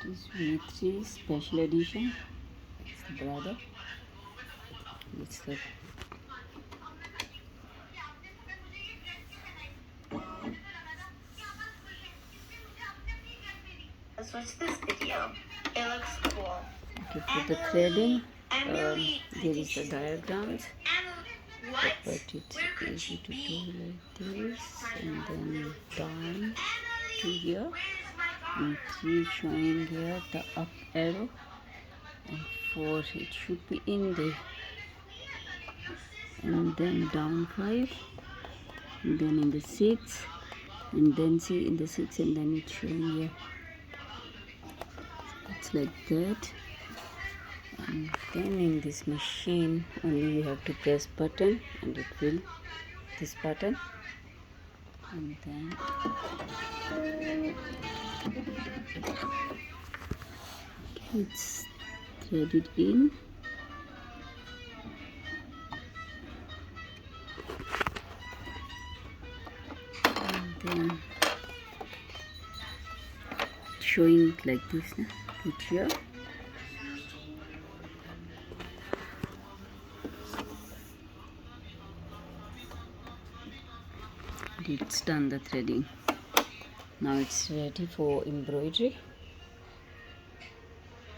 This v3 special edition. It's the brother. It's the Let's watch this video. It looks cool. okay, for the threading, there is the diagrams, What? but it's easy to do like this, and then down to here, and 3 showing here the up arrow, and 4 it should be in there, and then down 5, and then in the 6, and then see in the 6, and then it's showing here. It's like that. And then in this machine only you have to press button and it will this button, and then it's threaded in, and then showing it like this now. Put here, it's done the threading. Now it's ready for embroidery.